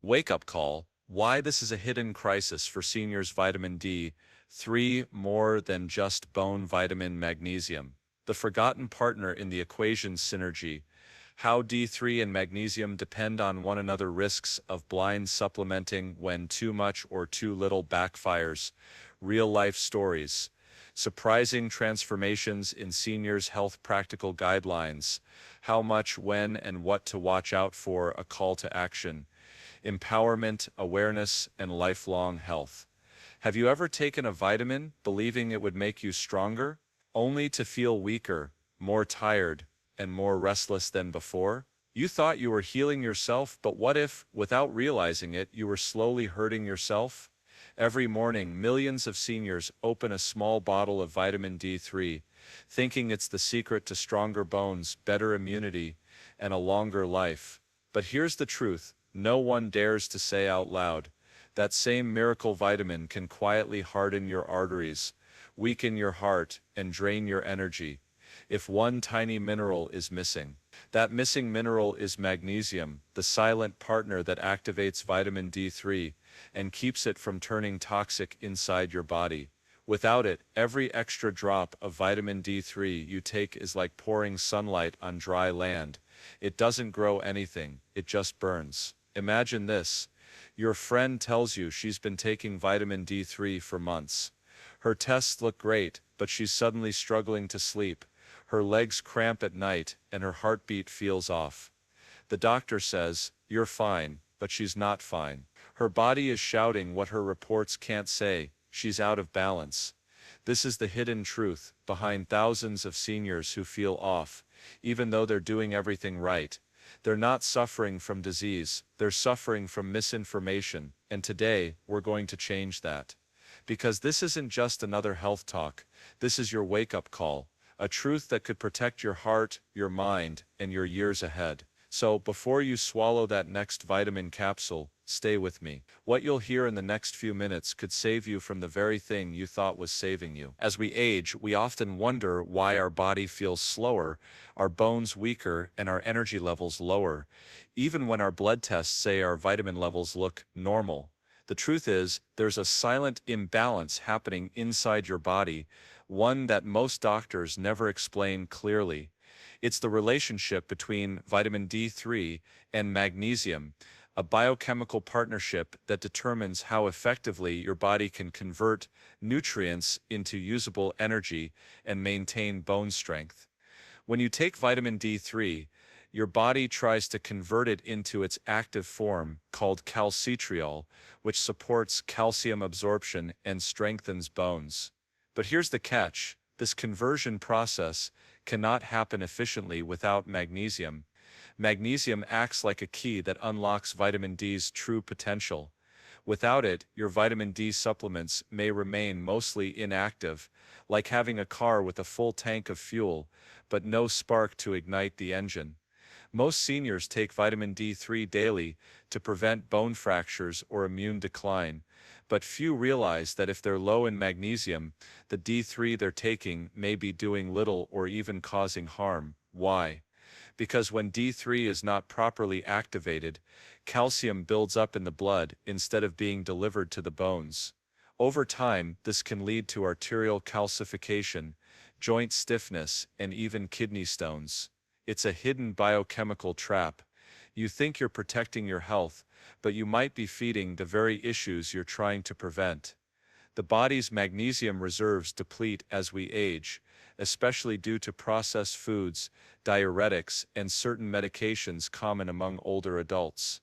Wake-up call, why this is a hidden crisis for seniors. Vitamin D3 more than just bone vitamin magnesium. The forgotten partner in the equation synergy. How D3 and magnesium depend on one another. Risks of blind supplementing when too much or too little backfires. Real-life stories. Surprising transformations in seniors' health. Practical guidelines. How much, when, and what to watch out for. A call to action. Empowerment, awareness, and lifelong health. Have you ever taken a vitamin believing it would make you stronger, only to feel weaker, more tired, and more restless than before? You thought you were healing yourself, but what if, without realizing it, you were slowly hurting yourself? Every morning, millions of seniors open a small bottle of vitamin D3, thinking it's the secret to stronger bones, better immunity, and a longer life. But here's the truth. No one dares to say out loud. That same miracle vitamin can quietly harden your arteries, weaken your heart, and drain your energy. If one tiny mineral is missing, that missing mineral is magnesium, the silent partner that activates vitamin D3 and keeps it from turning toxic inside your body. Without it, every extra drop of vitamin D3 you take is like pouring sunlight on dry land. It doesn't grow anything, it just burns. Imagine this. Your friend tells you she's been taking vitamin D3 for months. Her tests look great, but she's suddenly struggling to sleep. Her legs cramp at night, and her heartbeat feels off. The doctor says, "You're fine," but she's not fine. Her body is shouting what her reports can't say. She's out of balance. This is the hidden truth behind thousands of seniors who feel off, even though they're doing everything right. They're not suffering from disease, they're suffering from misinformation, and today, we're going to change that. Because this isn't just another health talk, this is your wake-up call, a truth that could protect your heart, your mind, and your years ahead. So, before you swallow that next vitamin capsule, stay with me. What you'll hear in the next few minutes could save you from the very thing you thought was saving you. As we age, we often wonder why our body feels slower, our bones weaker, and our energy levels lower, even when our blood tests say our vitamin levels look normal. The truth is, there's a silent imbalance happening inside your body, one that most doctors never explain clearly. It's the relationship between vitamin D3 and magnesium, a biochemical partnership that determines how effectively your body can convert nutrients into usable energy and maintain bone strength. When you take vitamin D3, your body tries to convert it into its active form, called calcitriol, which supports calcium absorption and strengthens bones. But here's the catch. This conversion process cannot happen efficiently without magnesium. Magnesium acts like a key that unlocks vitamin D's true potential. Without it, your vitamin D supplements may remain mostly inactive, like having a car with a full tank of fuel, but no spark to ignite the engine. Most seniors take vitamin D3 daily to prevent bone fractures or immune decline, but few realize that if they're low in magnesium, the D3 they're taking may be doing little or even causing harm. Why? Because when D3 is not properly activated, calcium builds up in the blood instead of being delivered to the bones. Over time, this can lead to arterial calcification, joint stiffness, and even kidney stones. It's a hidden biochemical trap. You think you're protecting your health, but you might be feeding the very issues you're trying to prevent. The body's magnesium reserves deplete as we age, especially due to processed foods, diuretics, and certain medications common among older adults.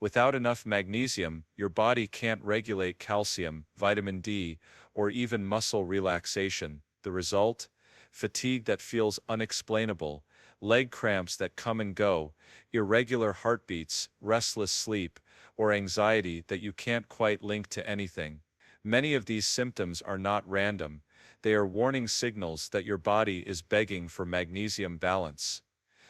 Without enough magnesium, your body can't regulate calcium, vitamin D, or even muscle relaxation. The result? Fatigue that feels unexplainable, leg cramps that come and go, irregular heartbeats, restless sleep, or anxiety that you can't quite link to anything. Many of these symptoms are not random, they are warning signals that your body is begging for magnesium balance.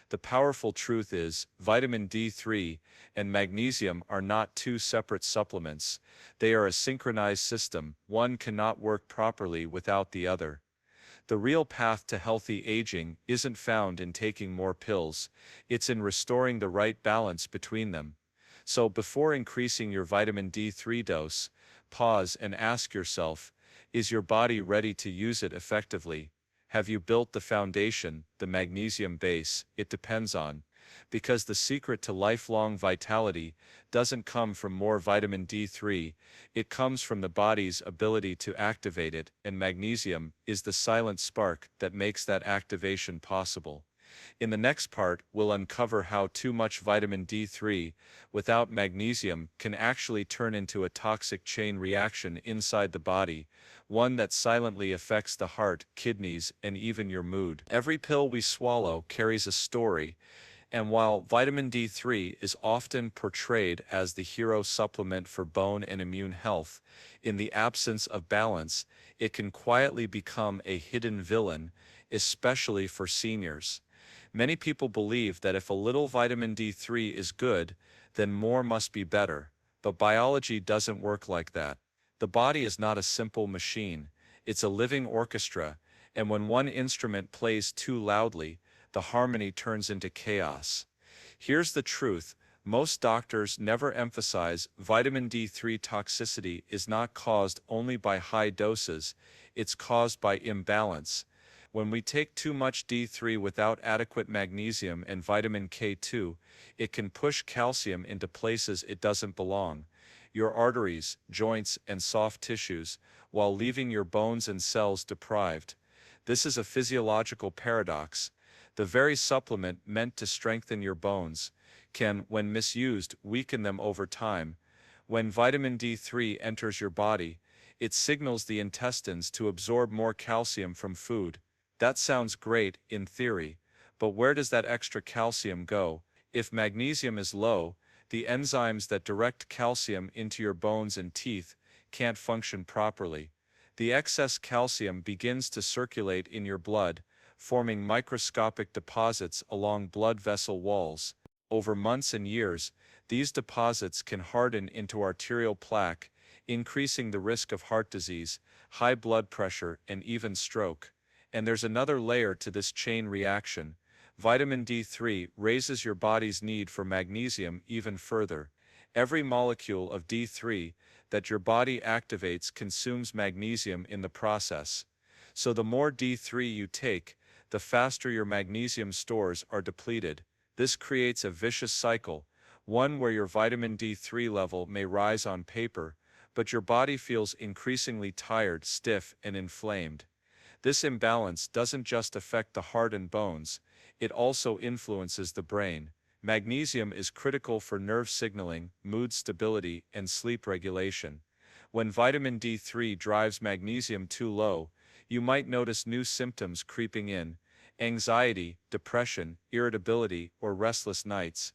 The powerful truth is, vitamin D3 and magnesium are not two separate supplements, they are a synchronized system, one cannot work properly without the other. The real path to healthy aging isn't found in taking more pills, it's in restoring the right balance between them. So before increasing your vitamin D3 dose, pause and ask yourself, is your body ready to use it effectively? Have you built the foundation, the magnesium base it depends on? Because the secret to lifelong vitality doesn't come from more vitamin D3, it comes from the body's ability to activate it, and magnesium is the silent spark that makes that activation possible. In the next part, we'll uncover how too much vitamin D3 without magnesium can actually turn into a toxic chain reaction inside the body, one that silently affects the heart, kidneys, and even your mood. Every pill we swallow carries a story, and while vitamin D3 is often portrayed as the hero supplement for bone and immune health, in the absence of balance, it can quietly become a hidden villain, especially for seniors. Many people believe that if a little vitamin D3 is good, then more must be better, but biology doesn't work like that. The body is not a simple machine, it's a living orchestra, and when one instrument plays too loudly, the harmony turns into chaos. Here's the truth, most doctors never emphasize vitamin D3 toxicity is not caused only by high doses, it's caused by imbalance. When we take too much D3 without adequate magnesium and vitamin K2, it can push calcium into places it doesn't belong, your arteries, joints, and soft tissues, while leaving your bones and cells deprived. This is a physiological paradox. The very supplement meant to strengthen your bones can, when misused, weaken them over time. When vitamin D3 enters your body, it signals the intestines to absorb more calcium from food. That sounds great, in theory, but where does that extra calcium go? If magnesium is low, the enzymes that direct calcium into your bones and teeth can't function properly. The excess calcium begins to circulate in your blood, forming microscopic deposits along blood vessel walls. Over months and years, these deposits can harden into arterial plaque, increasing the risk of heart disease, high blood pressure, and even stroke. And there's another layer to this chain reaction. Vitamin D3 raises your body's need for magnesium even further. Every molecule of D3 that your body activates consumes magnesium in the process. So the more D3 you take, the faster your magnesium stores are depleted. This creates a vicious cycle, one where your vitamin D3 level may rise on paper, but your body feels increasingly tired, stiff, and inflamed. This imbalance doesn't just affect the heart and bones, it also influences the brain. Magnesium is critical for nerve signaling, mood stability, and sleep regulation. When vitamin D3 drives magnesium too low, you might notice new symptoms creeping in: anxiety, depression, irritability, or restless nights.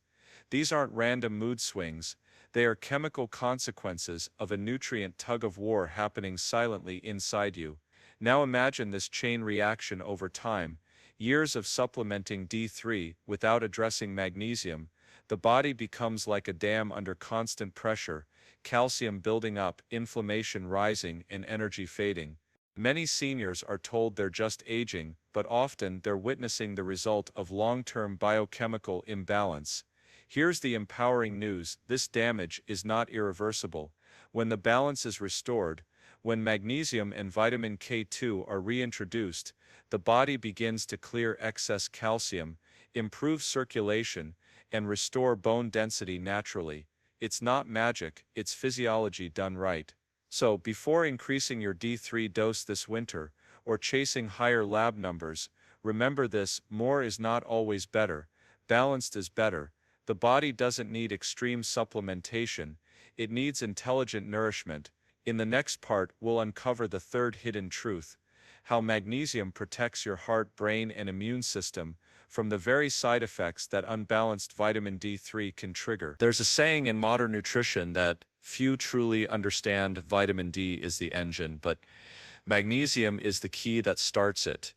These aren't random mood swings, they are chemical consequences of a nutrient tug-of-war happening silently inside you. Now imagine this chain reaction over time. Years of supplementing D3 without addressing magnesium, the body becomes like a dam under constant pressure, calcium building up, inflammation rising, and energy fading. Many seniors are told they're just aging, but often they're witnessing the result of long-term biochemical imbalance. Here's the empowering news: this damage is not irreversible. When the balance is restored, when magnesium and vitamin K2 are reintroduced, the body begins to clear excess calcium, improve circulation, and restore bone density naturally. It's not magic, it's physiology done right. So, before increasing your D3 dose this winter, or chasing higher lab numbers, remember this: more is not always better, balanced is better. The body doesn't need extreme supplementation, it needs intelligent nourishment. In the next part, we'll uncover the third hidden truth: how magnesium protects your heart, brain, and immune system from the very side effects that unbalanced vitamin D3 can trigger. There's a saying in modern nutrition that few truly understand vitamin D is the engine, but magnesium is the key that starts it.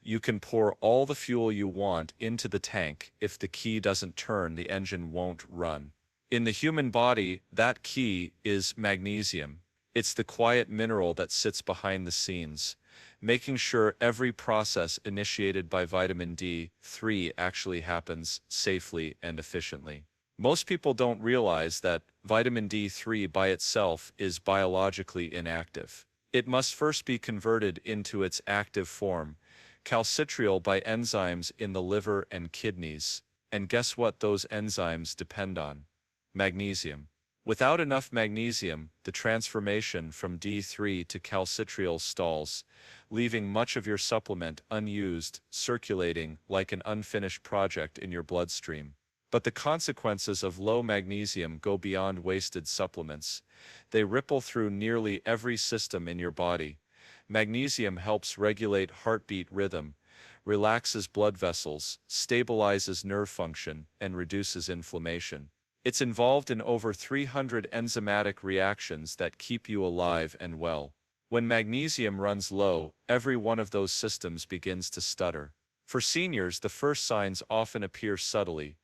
You can pour all the fuel you want into the tank. If the key doesn't turn, the engine won't run. In the human body, that key is magnesium. It's the quiet mineral that sits behind the scenes, making sure every process initiated by vitamin D3 actually happens safely and efficiently. Most people don't realize that vitamin D3 by itself is biologically inactive. It must first be converted into its active form, calcitriol, by enzymes in the liver and kidneys. And guess what those enzymes depend on? Magnesium. Without enough magnesium, the transformation from D3 to calcitriol stalls, leaving much of your supplement unused, circulating like an unfinished project in your bloodstream. But the consequences of low magnesium go beyond wasted supplements. They ripple through nearly every system in your body. Magnesium helps regulate heartbeat rhythm, relaxes blood vessels, stabilizes nerve function, and reduces inflammation. It's involved in over 300 enzymatic reactions that keep you alive and well. When magnesium runs low, every one of those systems begins to stutter. For seniors, the first signs often appear subtly: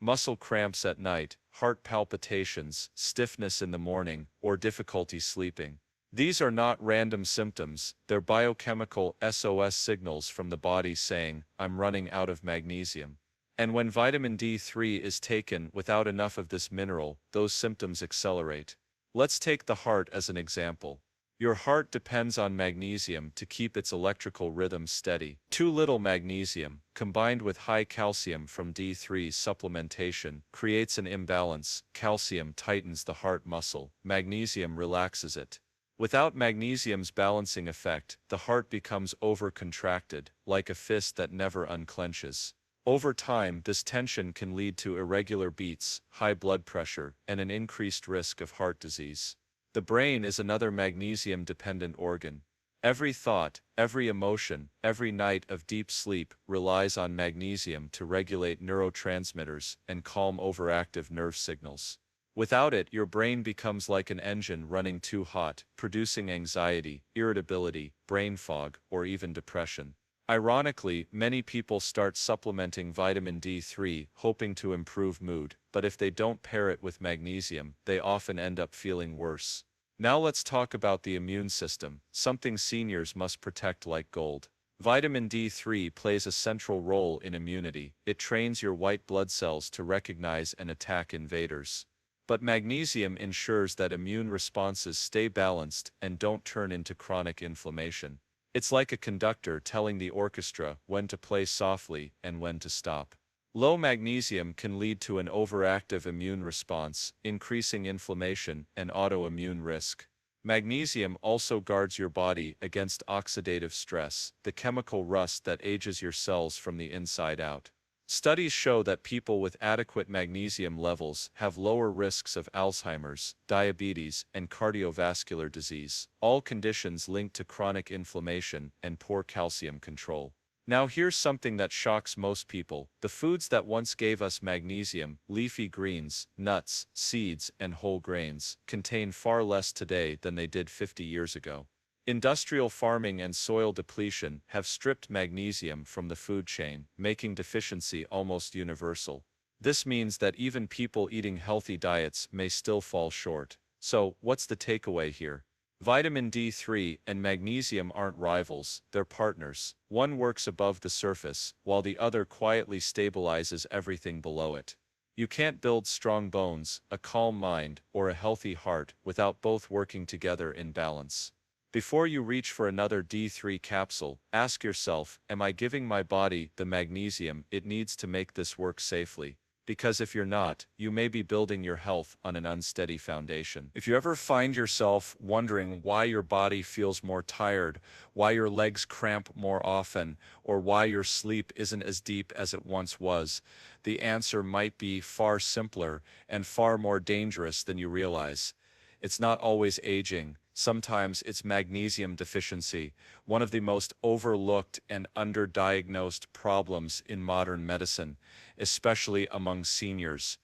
muscle cramps at night, heart palpitations, stiffness in the morning, or difficulty sleeping. These are not random symptoms, they're biochemical SOS signals from the body saying, "I'm running out of magnesium." And when vitamin D3 is taken without enough of this mineral, those symptoms accelerate. Let's take the heart as an example. Your heart depends on magnesium to keep its electrical rhythm steady. Too little magnesium, combined with high calcium from D3 supplementation, creates an imbalance. Calcium tightens the heart muscle, magnesium relaxes it. Without magnesium's balancing effect, the heart becomes over-contracted, like a fist that never unclenches. Over time, this tension can lead to irregular beats, high blood pressure, and an increased risk of heart disease. The brain is another magnesium-dependent organ. Every thought, every emotion, every night of deep sleep relies on magnesium to regulate neurotransmitters and calm overactive nerve signals. Without it, your brain becomes like an engine running too hot, producing anxiety, irritability, brain fog, or even depression. Ironically, many people start supplementing vitamin D3 hoping to improve mood, but if they don't pair it with magnesium, they often end up feeling worse. Now let's talk about the immune system, something seniors must protect like gold. Vitamin D3 plays a central role in immunity. It trains your white blood cells to recognize and attack invaders. But magnesium ensures that immune responses stay balanced and don't turn into chronic inflammation. It's like a conductor telling the orchestra when to play softly and when to stop. Low magnesium can lead to an overactive immune response, increasing inflammation and autoimmune risk. Magnesium also guards your body against oxidative stress, the chemical rust that ages your cells from the inside out. Studies show that people with adequate magnesium levels have lower risks of Alzheimer's, diabetes, and cardiovascular disease, all conditions linked to chronic inflammation and poor calcium control. Now here's something that shocks most people: the foods that once gave us magnesium, leafy greens, nuts, seeds, and whole grains, contain far less today than they did 50 years ago. Industrial farming and soil depletion have stripped magnesium from the food chain, making deficiency almost universal. This means that even people eating healthy diets may still fall short. So, what's the takeaway here? Vitamin D3 and magnesium aren't rivals, they're partners. One works above the surface, while the other quietly stabilizes everything below it. You can't build strong bones, a calm mind, or a healthy heart without both working together in balance. Before you reach for another D3 capsule, ask yourself, am I giving my body the magnesium it needs to make this work safely? Because if you're not, you may be building your health on an unsteady foundation. If you ever find yourself wondering why your body feels more tired, why your legs cramp more often, or why your sleep isn't as deep as it once was, the answer might be far simpler and far more dangerous than you realize. It's not always aging. Sometimes it's magnesium deficiency, one of the most overlooked and underdiagnosed problems in modern medicine, especially among seniors.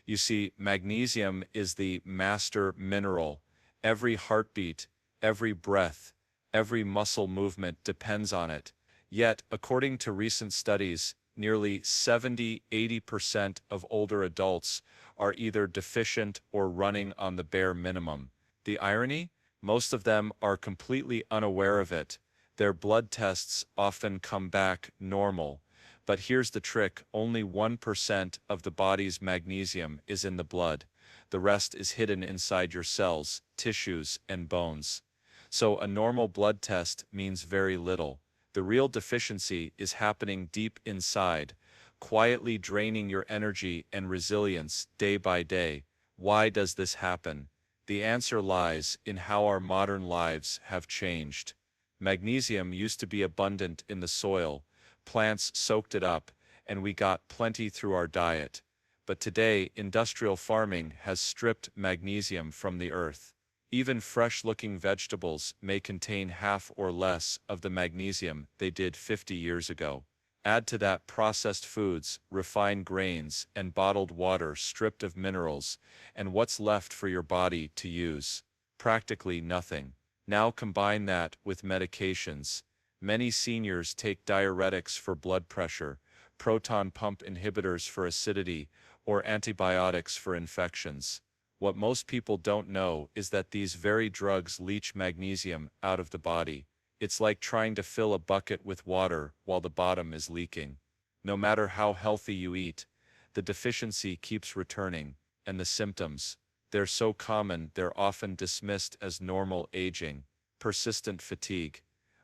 You see, magnesium is the master mineral. Every heartbeat, every breath, every muscle movement depends on it. Yet, according to recent studies, nearly 70–80% of older adults are either deficient or running on the bare minimum. The irony? Most of them are completely unaware of it. Their blood tests often come back normal, But here's the trick, only 1% of the body's magnesium is in the blood. The rest is hidden inside your cells, tissues, and bones. So a normal blood test means very little. The real deficiency is happening deep inside, quietly draining your energy and resilience day by day. Why does this happen? The answer lies in how our modern lives have changed. Magnesium used to be abundant in the soil, plants soaked it up, and we got plenty through our diet. But today, industrial farming has stripped magnesium from the earth. Even fresh-looking vegetables may contain half or less of the magnesium they did 50 years ago. Add to that processed foods, refined grains, and bottled water stripped of minerals, and what's left for your body to use? Practically nothing. Now combine that with medications. Many seniors take diuretics for blood pressure, proton pump inhibitors for acidity, or antibiotics for infections. What most people don't know is that these very drugs leach magnesium out of the body. It's like trying to fill a bucket with water while the bottom is leaking. No matter how healthy you eat, the deficiency keeps returning, and the symptoms, they're so common they're often dismissed as normal aging. Persistent fatigue,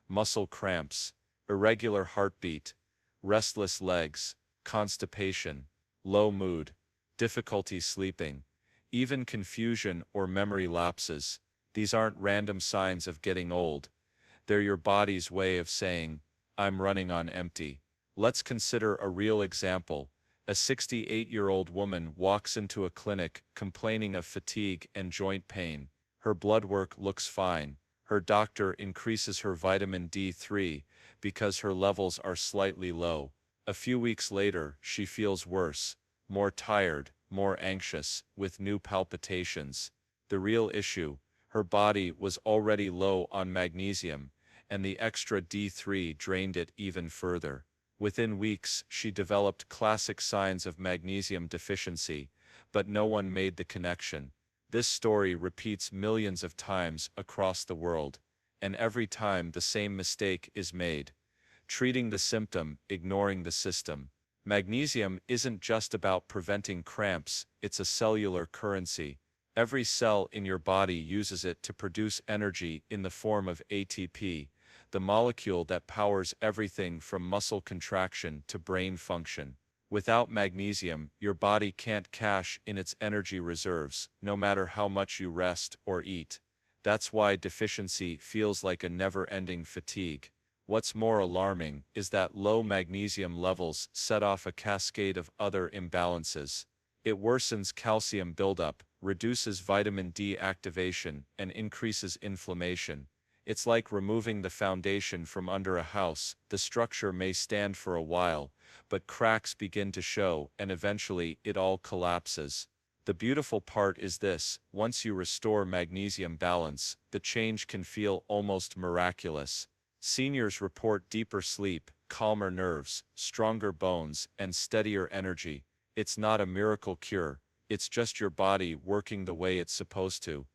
muscle cramps, irregular heartbeat, restless legs, constipation, low mood, difficulty sleeping, even confusion or memory lapses. These aren't random signs of getting old. They're your body's way of saying, I'm running on empty. Let's consider a real example. A 68-year-old woman walks into a clinic complaining of fatigue and joint pain. Her blood work looks fine. Her doctor increases her vitamin D3 because her levels are slightly low. A few weeks later, she feels worse, more tired, more anxious, with new palpitations. The real issue, her body was already low on magnesium, and the extra D3 drained it even further. Within weeks, she developed classic signs of magnesium deficiency, but no one made the connection. This story repeats millions of times across the world, and every time the same mistake is made. Treating the symptom, ignoring the system. Magnesium isn't just about preventing cramps, it's a cellular currency. Every cell in your body uses it to produce energy in the form of ATP, the molecule that powers everything from muscle contraction to brain function. Without magnesium, your body can't cash in its energy reserves, no matter how much you rest or eat. That's why deficiency feels like a never-ending fatigue. What's more alarming is that low magnesium levels set off a cascade of other imbalances. It worsens calcium buildup, reduces vitamin D activation, and increases inflammation. It's like removing the foundation from under a house. The structure may stand for a while, but cracks begin to show, and eventually it all collapses. The beautiful part is this: once you restore magnesium balance, the change can feel almost miraculous. Seniors report deeper sleep, calmer nerves, stronger bones, and steadier energy. It's not a miracle cure, it's just your body working the way it's supposed to,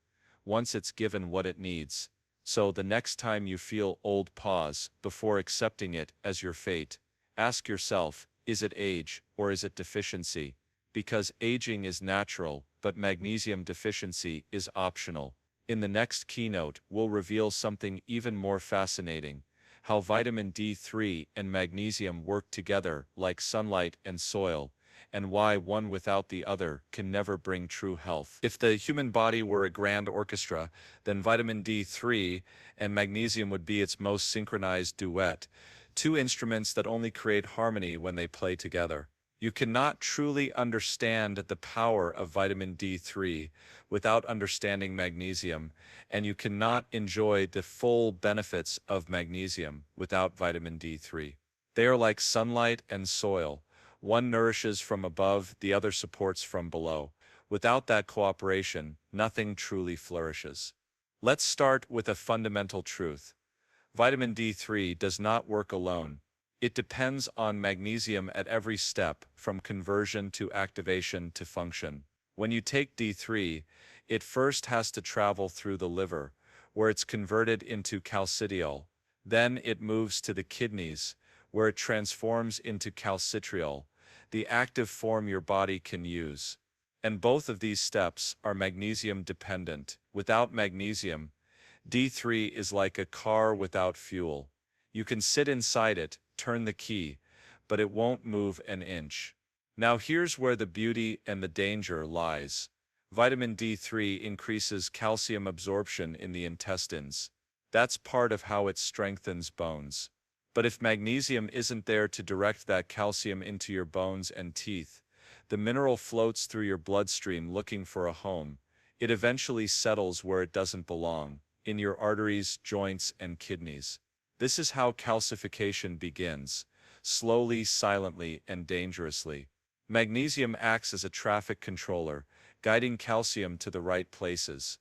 once it's given what it needs. So the next time you feel old, pause before accepting it as your fate. Ask yourself, is it age, or is it deficiency? Because aging is natural, but magnesium deficiency is optional. In the next keynote, we'll reveal something even more fascinating: how vitamin D3 and magnesium work together like sunlight and soil, and why one without the other can never bring true health. If the human body were a grand orchestra, then vitamin D3 and magnesium would be its most synchronized duet, two instruments that only create harmony when they play together. You cannot truly understand the power of vitamin D3 without understanding magnesium, and you cannot enjoy the full benefits of magnesium without vitamin D3. They are like sunlight and soil. One nourishes from above, the other supports from below. Without that cooperation, nothing truly flourishes. Let's start with a fundamental truth. Vitamin D3 does not work alone. It depends on magnesium at every step, from conversion to activation to function. When you take D3, it first has to travel through the liver, where it's converted into calcidiol. Then it moves to the kidneys, where it transforms into calcitriol, the active form your body can use. And both of these steps are magnesium dependent. Without magnesium, D3 is like a car without fuel. You can sit inside it, turn the key, but it won't move an inch. Now here's where the beauty and the danger lies. Vitamin D3 increases calcium absorption in the intestines. That's part of how it strengthens bones. But if magnesium isn't there to direct that calcium into your bones and teeth, the mineral floats through your bloodstream looking for a home. It eventually settles where it doesn't belong, in your arteries, joints, and kidneys. This is how calcification begins, slowly, silently, and dangerously. Magnesium acts as a traffic controller, guiding calcium to the right places.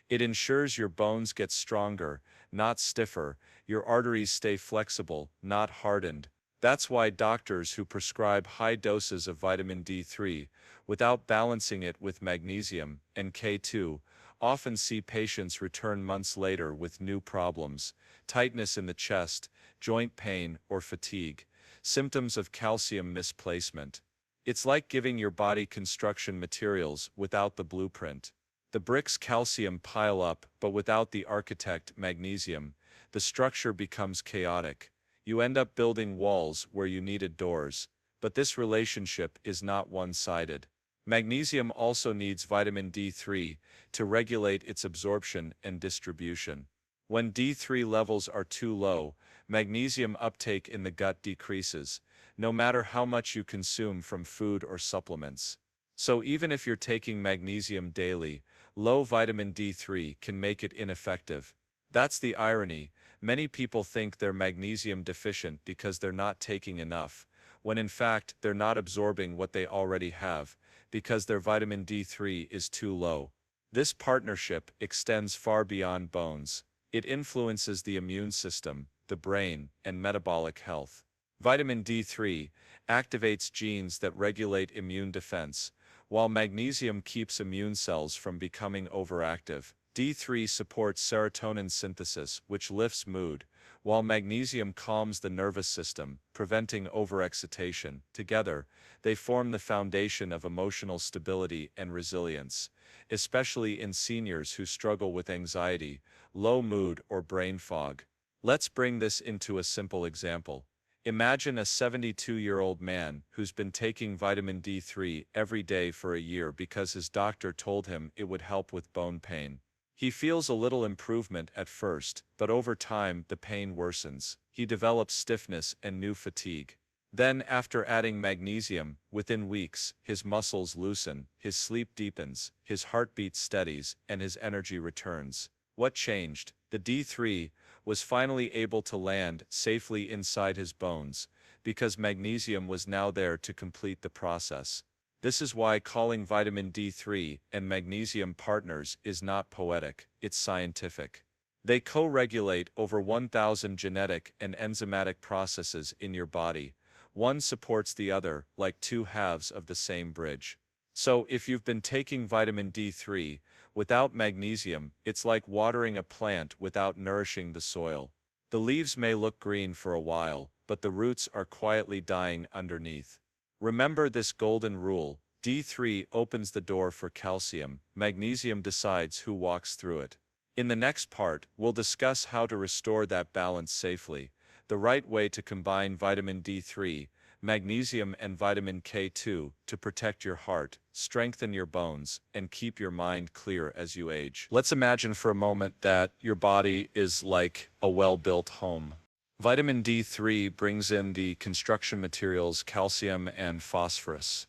It ensures your bones get stronger, not stiffer, your arteries stay flexible, not hardened. That's why doctors who prescribe high doses of vitamin D3, without balancing it with magnesium and K2, often see patients return months later with new problems: tightness in the chest, joint pain, or fatigue, symptoms of calcium misplacement. It's like giving your body construction materials without the blueprint. The bricks calcium pile up, but without the architect magnesium, the structure becomes chaotic. You end up building walls where you needed doors. But this relationship is not one-sided. Magnesium also needs vitamin D3 to regulate its absorption and distribution. When D3 levels are too low, magnesium uptake in the gut decreases, no matter how much you consume from food or supplements. So even if you're taking magnesium daily, low vitamin D3 can make it ineffective. That's the irony. Many people think they're magnesium deficient because they're not taking enough, when in fact they're not absorbing what they already have, because their vitamin D3 is too low. This partnership extends far beyond bones. It influences the immune system, the brain, and metabolic health. Vitamin D3 activates genes that regulate immune defense, while magnesium keeps immune cells from becoming overactive. D3 supports serotonin synthesis, which lifts mood, while magnesium calms the nervous system, preventing overexcitation. Together, they form the foundation of emotional stability and resilience, especially in seniors who struggle with anxiety, low mood, or brain fog. Let's bring this into a simple example. Imagine a 72-year-old man who's been taking vitamin D3 every day for a year because his doctor told him it would help with bone pain. He feels a little improvement at first, but over time the pain worsens. He develops stiffness and new fatigue. Then, after adding magnesium, within weeks, his muscles loosen, his sleep deepens, his heartbeat steadies, and his energy returns. What changed? The D3 was finally able to land safely inside his bones, because magnesium was now there to complete the process. This is why calling vitamin D3 and magnesium partners is not poetic, it's scientific. They co-regulate over 1,000 genetic and enzymatic processes in your body. One supports the other, like two halves of the same bridge. So if you've been taking vitamin D3 without magnesium, it's like watering a plant without nourishing the soil. The leaves may look green for a while, but the roots are quietly dying underneath. Remember this golden rule: D3 opens the door for calcium, magnesium decides who walks through it. In the next part, we'll discuss how to restore that balance safely, the right way to combine vitamin D3, magnesium, and vitamin K2 to protect your heart, strengthen your bones, and keep your mind clear as you age. Let's imagine for a moment that your body is like a well-built home. Vitamin D3 brings in the construction materials calcium and phosphorus.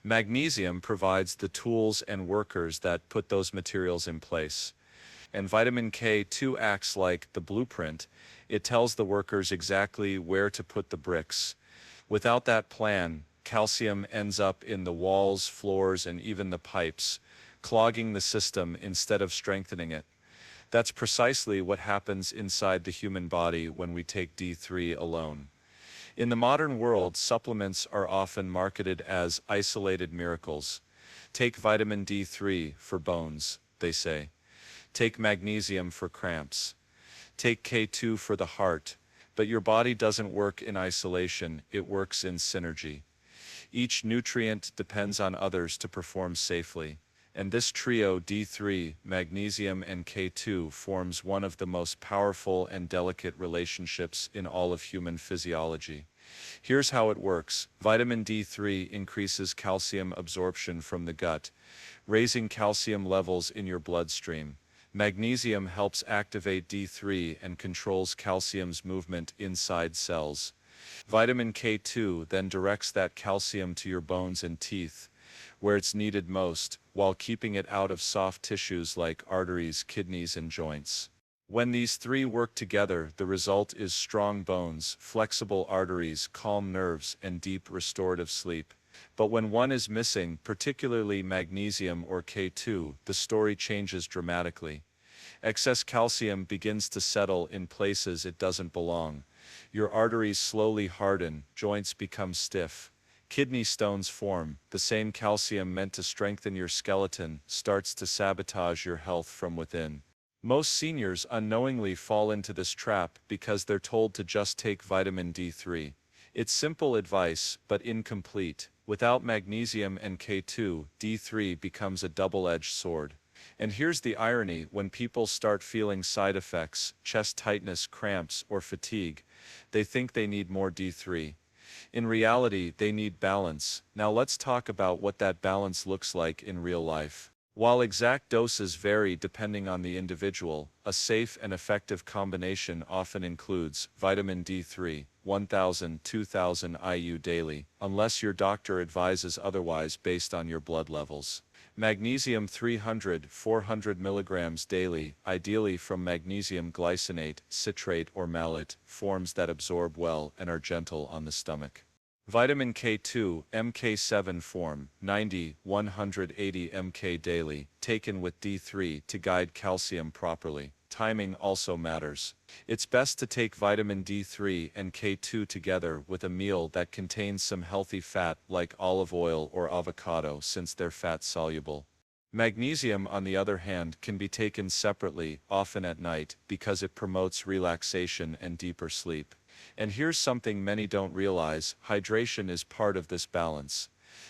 Magnesium provides the tools and workers that put those materials in place. And vitamin K2 acts like the blueprint. It tells the workers exactly where to put the bricks. Without that plan, calcium ends up in the walls, floors, and even the pipes, clogging the system instead of strengthening it. That's precisely what happens inside the human body when we take D3 alone. In the modern world, supplements are often marketed as isolated miracles. Take vitamin D3 for bones, they say. Take magnesium for cramps. Take K2 for the heart. But your body doesn't work in isolation, it works in synergy. Each nutrient depends on others to perform safely. And this trio D3, magnesium and K2 forms one of the most powerful and delicate relationships in all of human physiology. Here's how it works. Vitamin D3 increases calcium absorption from the gut, raising calcium levels in your bloodstream. Magnesium helps activate D3 and controls calcium's movement inside cells. Vitamin K2 then directs that calcium to your bones and teeth, where it's needed most, while keeping it out of soft tissues like arteries, kidneys, and joints. When these three work together, the result is strong bones, flexible arteries, calm nerves, and deep restorative sleep. But when one is missing, particularly magnesium or K2, the story changes dramatically. Excess calcium begins to settle in places it doesn't belong. Your arteries slowly harden, joints become stiff. Kidney stones form. The same calcium meant to strengthen your skeleton starts to sabotage your health from within. Most seniors unknowingly fall into this trap because they're told to just take vitamin D3. It's simple advice, but incomplete. Without magnesium and K2, D3 becomes a double-edged sword. And here's the irony: when people start feeling side effects, chest tightness, cramps, or fatigue, they think they need more D3. In reality, they need balance. Now let's talk about what that balance looks like in real life. While exact doses vary depending on the individual, a safe and effective combination often includes vitamin D3, 1000-2000 IU daily, unless your doctor advises otherwise based on your blood levels. Magnesium 300-400 mg daily, ideally from magnesium glycinate, citrate or malate, forms that absorb well and are gentle on the stomach. Vitamin K2, Mk7 form, 90-180 mg daily, taken with D3 to guide calcium properly. Timing also matters. It's best to take vitamin D3 and K2 together with a meal that contains some healthy fat like olive oil or avocado, since they're fat soluble. Magnesium, on the other hand, can be taken separately, often at night, because it promotes relaxation and deeper sleep. And here's something many don't realize: hydration is part of this balance.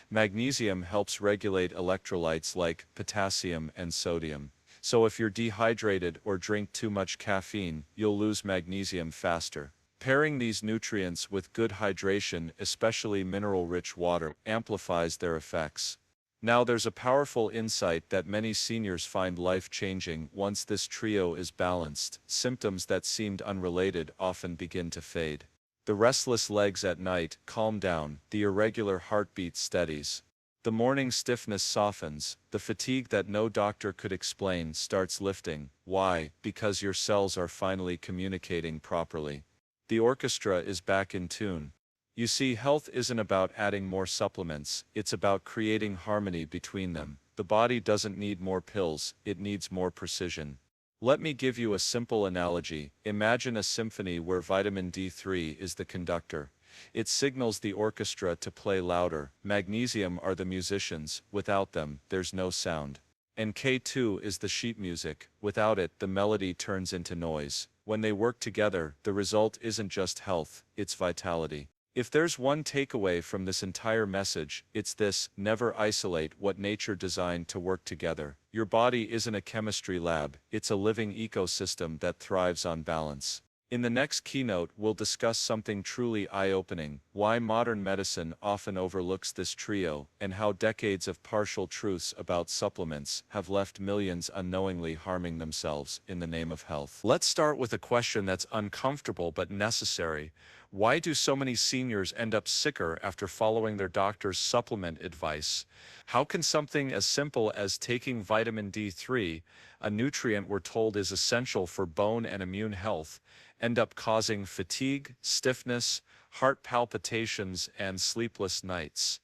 Magnesium helps regulate electrolytes like potassium and sodium. So if you're dehydrated or drink too much caffeine, you'll lose magnesium faster. Pairing these nutrients with good hydration, especially mineral-rich water, amplifies their effects. Now there's a powerful insight that many seniors find life-changing. Once this trio is balanced, symptoms that seemed unrelated often begin to fade. The restless legs at night calm down, the irregular heartbeat steadies. The morning stiffness softens, the fatigue that no doctor could explain starts lifting. Why? Because your cells are finally communicating properly. The orchestra is back in tune. You see, health isn't about adding more supplements, it's about creating harmony between them. The body doesn't need more pills, it needs more precision. Let me give you a simple analogy. Imagine a symphony where vitamin D3 is the conductor. It signals the orchestra to play louder. Magnesium are the musicians. Without them, there's no sound. And K2 is the sheet music. Without it, the melody turns into noise. When they work together, the result isn't just health, it's vitality. If there's one takeaway from this entire message, it's this: never isolate what nature designed to work together. Your body isn't a chemistry lab, it's a living ecosystem that thrives on balance. In the next keynote, we'll discuss something truly eye-opening: why modern medicine often overlooks this trio, and how decades of partial truths about supplements have left millions unknowingly harming themselves in the name of health. Let's start with a question that's uncomfortable but necessary. Why do so many seniors end up sicker after following their doctor's supplement advice? How can something as simple as taking vitamin D3, a nutrient we're told is essential for bone and immune health, end up causing fatigue, stiffness, heart palpitations, and sleepless nights?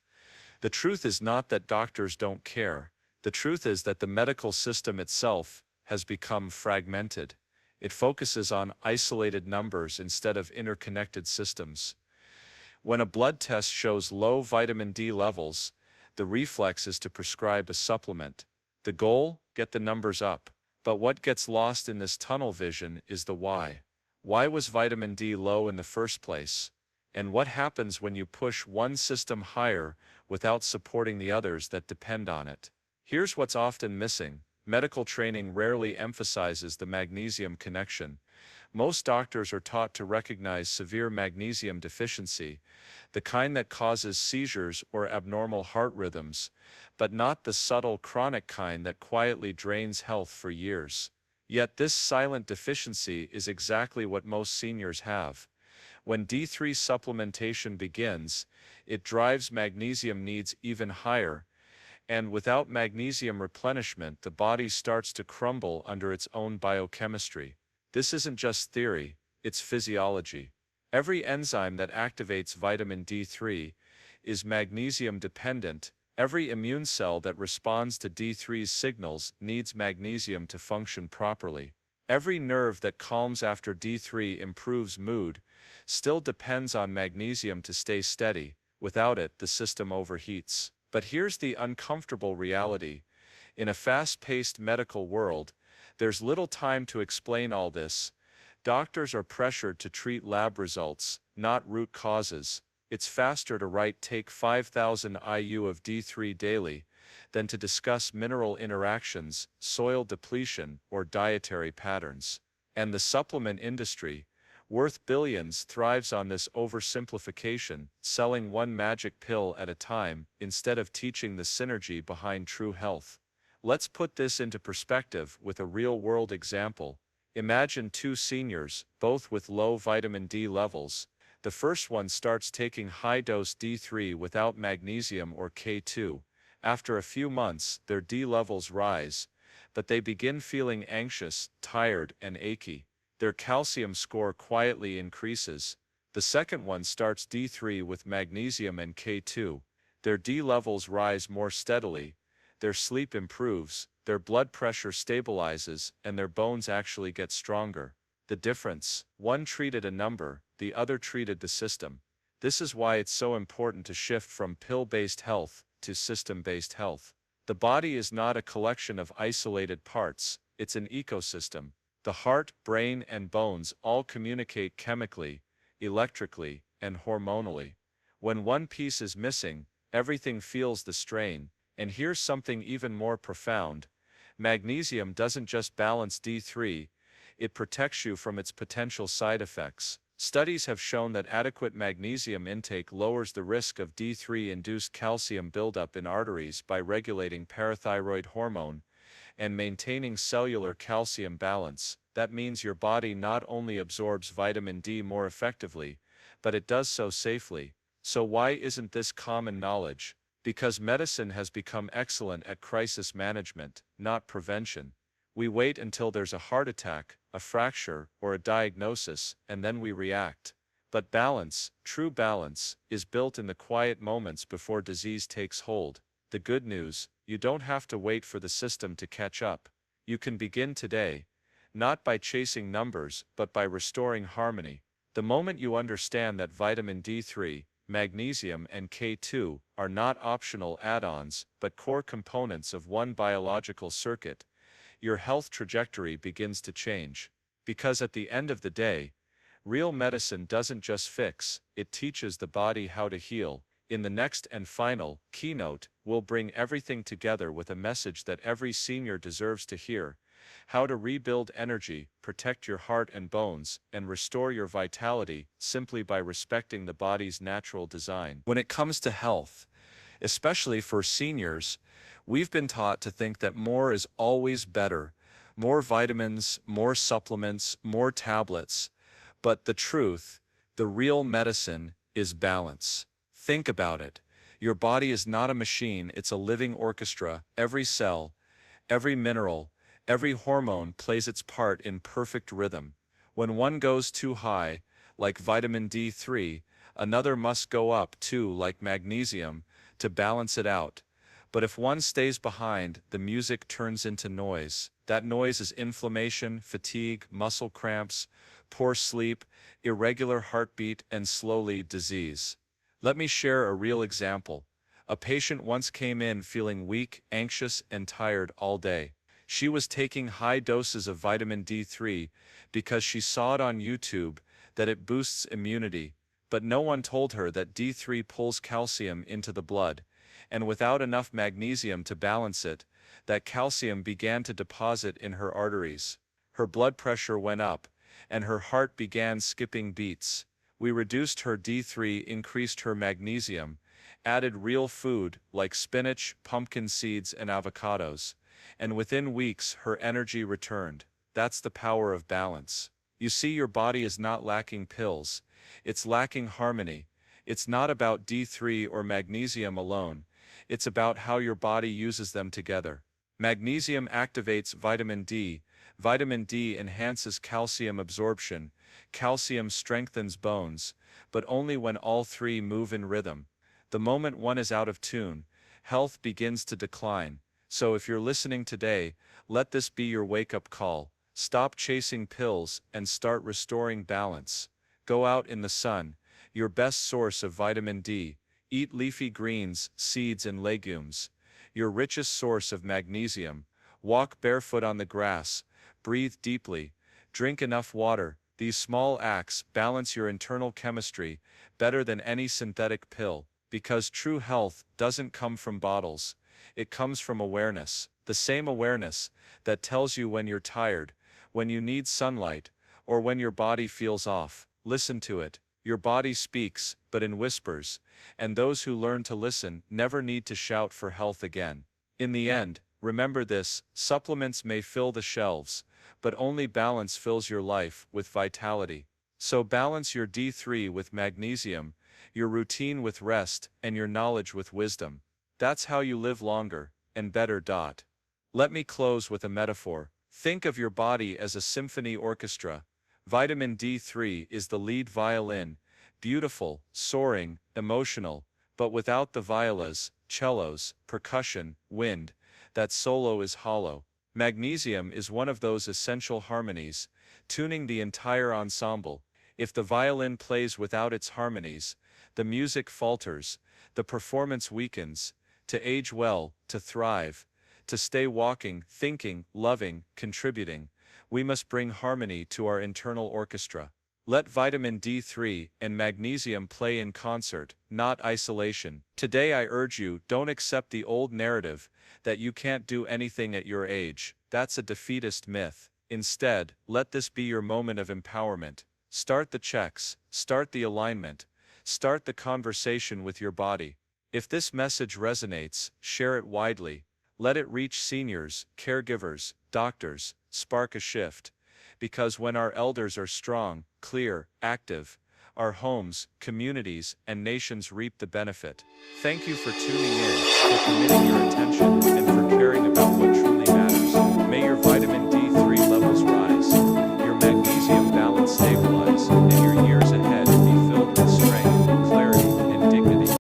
The truth is not that doctors don't care. The truth is that the medical system itself has become fragmented. It focuses on isolated numbers instead of interconnected systems. When a blood test shows low vitamin D levels, the reflex is to prescribe a supplement. The goal? Get the numbers up. But what gets lost in this tunnel vision is the why. Why was vitamin D low in the first place? And what happens when you push one system higher without supporting the others that depend on it? Here's what's often missing. Medical training rarely emphasizes the magnesium connection. Most doctors are taught to recognize severe magnesium deficiency, the kind that causes seizures or abnormal heart rhythms, but not the subtle chronic kind that quietly drains health for years. Yet this silent deficiency is exactly what most seniors have. When D3 supplementation begins, it drives magnesium needs even higher, and without magnesium replenishment, the body starts to crumble under its own biochemistry. This isn't just theory, it's physiology. Every enzyme that activates vitamin D3 is magnesium dependent. Every immune cell that responds to D3's signals needs magnesium to function properly. Every nerve that calms after D3 improves mood still depends on magnesium to stay steady. Without it, the system overheats. But here's the uncomfortable reality. In a fast-paced medical world, there's little time to explain all this. Doctors are pressured to treat lab results, not root causes. It's faster to write "take 5,000 IU of D3 daily" than to discuss mineral interactions, soil depletion, or dietary patterns. And the supplement industry, worth billions, thrives on this oversimplification, selling one magic pill at a time, instead of teaching the synergy behind true health. Let's put this into perspective with a real-world example. Imagine two seniors, both with low vitamin D levels. The first one starts taking high-dose D3 without magnesium or K2. After a few months, their D levels rise, but they begin feeling anxious, tired, and achy. Their calcium score quietly increases. The second one starts D3 with magnesium and K2. Their D levels rise more steadily, their sleep improves, their blood pressure stabilizes, and their bones actually get stronger. The difference: one treated a number, the other treated the system. This is why it's so important to shift from pill-based health to system-based health. The body is not a collection of isolated parts, it's an ecosystem. The heart, brain, and bones all communicate chemically, electrically, and hormonally. When one piece is missing, everything feels the strain. And here's something even more profound. Magnesium doesn't just balance D3, it protects you from its potential side effects. Studies have shown that adequate magnesium intake lowers the risk of D3-induced calcium buildup in arteries by regulating parathyroid hormone and maintaining cellular calcium balance. That means your body not only absorbs vitamin D more effectively, but it does so safely. So why isn't this common knowledge? Because medicine has become excellent at crisis management, not prevention. We wait until there's a heart attack, a fracture, or a diagnosis, and then we react. But balance, true balance, is built in the quiet moments before disease takes hold. The good news: you don't have to wait for the system to catch up. You can begin today, not by chasing numbers, but by restoring harmony. The moment you understand that vitamin D3, magnesium, and K2 are not optional add-ons, but core components of one biological circuit, your health trajectory begins to change. Because at the end of the day, real medicine doesn't just fix, it teaches the body how to heal. In the next and final keynote, we'll bring everything together with a message that every senior deserves to hear: how to rebuild energy, protect your heart and bones, and restore your vitality simply by respecting the body's natural design. When it comes to health, especially for seniors, we've been taught to think that more is always better. More vitamins, more supplements, more tablets. But the truth, the real medicine, is balance. Think about it. Your body is not a machine, it's a living orchestra. Every cell, every mineral, every hormone plays its part in perfect rhythm. When one goes too high, like vitamin D3, another must go up too, like magnesium, to balance it out. But if one stays behind, the music turns into noise. That noise is inflammation, fatigue, muscle cramps, poor sleep, irregular heartbeat, and slowly disease. Let me share a real example. A patient once came in feeling weak, anxious, and tired all day. She was taking high doses of vitamin D3 because she saw it on YouTube that it boosts immunity, but no one told her that D3 pulls calcium into the blood, and without enough magnesium to balance it, that calcium began to deposit in her arteries. Her blood pressure went up, and her heart began skipping beats. We reduced her D3, increased her magnesium, added real food like spinach, pumpkin seeds, and avocados, and within weeks her energy returned. That's the power of balance. You see, your body is not lacking pills, it's lacking harmony. It's not about D3 or magnesium alone, it's about how your body uses them together. Magnesium activates vitamin D. Vitamin D enhances calcium absorption. Calcium strengthens bones, but only when all three move in rhythm. The moment one is out of tune, health begins to decline. So if you're listening today, let this be your wake-up call. Stop chasing pills and start restoring balance. Go out in the sun, your best source of vitamin D. Eat leafy greens, seeds, and legumes, your richest source of magnesium. Walk barefoot on the grass, breathe deeply, drink enough water. These small acts balance your internal chemistry better than any synthetic pill, because true health doesn't come from bottles, it comes from awareness. The same awareness that tells you when you're tired, when you need sunlight, or when your body feels off. Listen to it. Your body speaks, but in whispers, and those who learn to listen never need to shout for health again. In the end, remember this: supplements may fill the shelves, but only balance fills your life with vitality. So balance your D3 with magnesium, your routine with rest, and your knowledge with wisdom. That's how you live longer and better. Let me close with a metaphor. Think of your body as a symphony orchestra. Vitamin D3 is the lead violin, beautiful, soaring, emotional, but without the violas, cellos, percussion, wind, that solo is hollow. Magnesium is one of those essential harmonies, tuning the entire ensemble. If the violin plays without its harmonies, the music falters, the performance weakens. To age well, to thrive, to stay walking, thinking, loving, contributing, we must bring harmony to our internal orchestra. Let vitamin D3 and magnesium play in concert, not isolation. Today I urge you, don't accept the old narrative that you can't do anything at your age. That's a defeatist myth. Instead, let this be your moment of empowerment. Start the checks, start the alignment, start the conversation with your body. If this message resonates, share it widely. Let it reach seniors, caregivers, doctors, spark a shift. Because when our elders are strong, clear, active, our homes, communities, and nations reap the benefit. Thank you for tuning in, for committing your attention, and for caring about what truly matters. May your vitamin